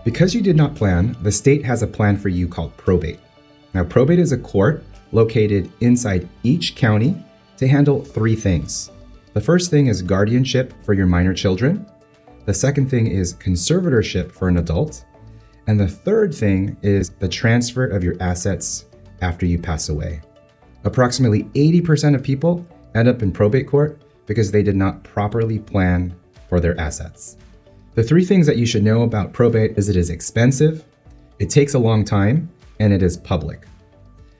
Because you did not plan, the state has a plan for you called probate. Now, probate is a court located inside each county to handle three things. The first thing is guardianship for your minor children. The second thing is conservatorship for an adult. And the third thing is the transfer of your assets after you pass away. Approximately 80% of people end up in probate court because they did not properly plan for their assets. The three things that you should know about probate is it is expensive, it takes a long time, and it is public.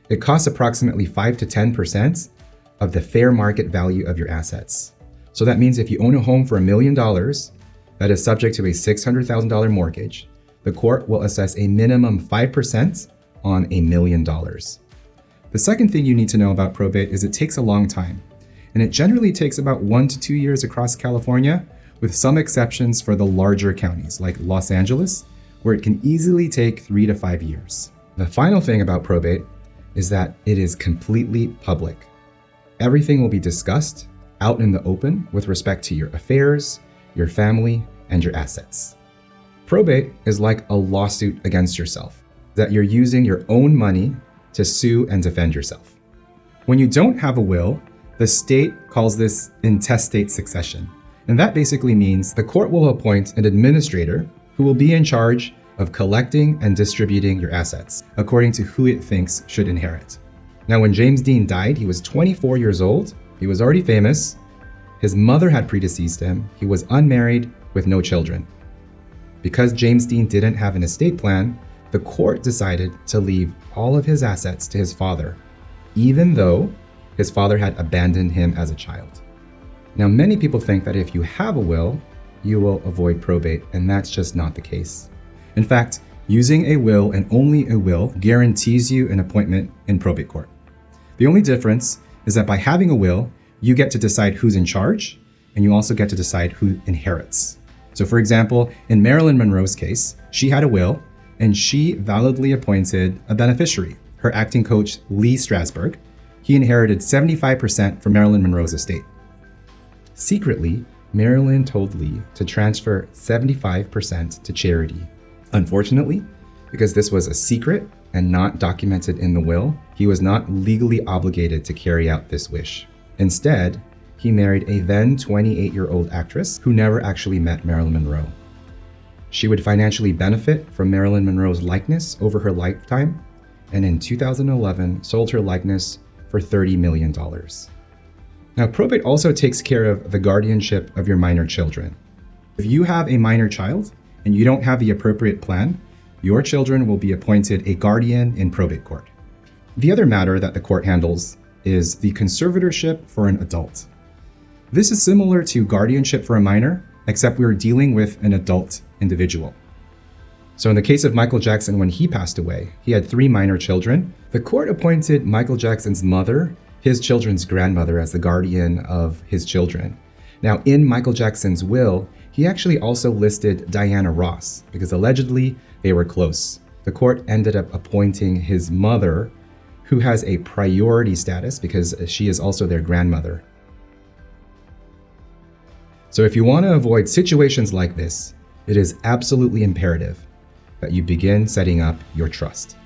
It costs approximately 5 to 10% of the fair market value of your assets. So that means if you own a home for $1 million that is subject to a $600,000 mortgage, the court will assess a minimum 5% on $1 million. The second thing you need to know about probate is it takes a long time, and it generally takes about 1 to 2 years across California, with some exceptions for the larger counties like Los Angeles, where it can easily take 3 to 5 years. The final thing about probate is that it is completely public. Everything will be discussed out in the open with respect to your affairs, your family, and your assets. Probate is like a lawsuit against yourself, that you're using your own money to sue and defend yourself. When you don't have a will, the state calls this intestate succession. And that basically means the court will appoint an administrator who will be in charge of collecting and distributing your assets according to who it thinks should inherit. Now, when James Dean died, he was 24 years old. He was already famous. His mother had predeceased him. He was unmarried with no children. Because James Dean didn't have an estate plan, the court decided to leave all of his assets to his father, even though his father had abandoned him as a child. Now, many people think that if you have a will, you will avoid probate, and that's just not the case. In fact, using a will and only a will guarantees you an appointment in probate court. The only difference is that by having a will, you get to decide who's in charge, and you also get to decide who inherits. So for example, in Marilyn Monroe's case, she had a will, and she validly appointed a beneficiary, her acting coach, Lee Strasberg. He inherited 75% from Marilyn Monroe's estate. Secretly, Marilyn told Lee to transfer 75% to charity. Unfortunately, because this was a secret and not documented in the will, he was not legally obligated to carry out this wish. Instead, he married a then 28-year-old actress who never actually met Marilyn Monroe. She would financially benefit from Marilyn Monroe's likeness over her lifetime, and in 2011 sold her likeness for $30 million. Now, probate also takes care of the guardianship of your minor children. If you have a minor child and you don't have the appropriate plan, your children will be appointed a guardian in probate court. The other matter that the court handles is the conservatorship for an adult. This is similar to guardianship for a minor, except we're dealing with an adult individual. So in the case of Michael Jackson, when he passed away, he had 3 minor children. The court appointed Michael Jackson's mother, his children's grandmother, as the guardian of his children. Now, in Michael Jackson's will, he actually also listed Diana Ross because allegedly they were close. The court ended up appointing his mother, who has a priority status because she is also their grandmother. So if you want to avoid situations like this, it is absolutely imperative that you begin setting up your trust.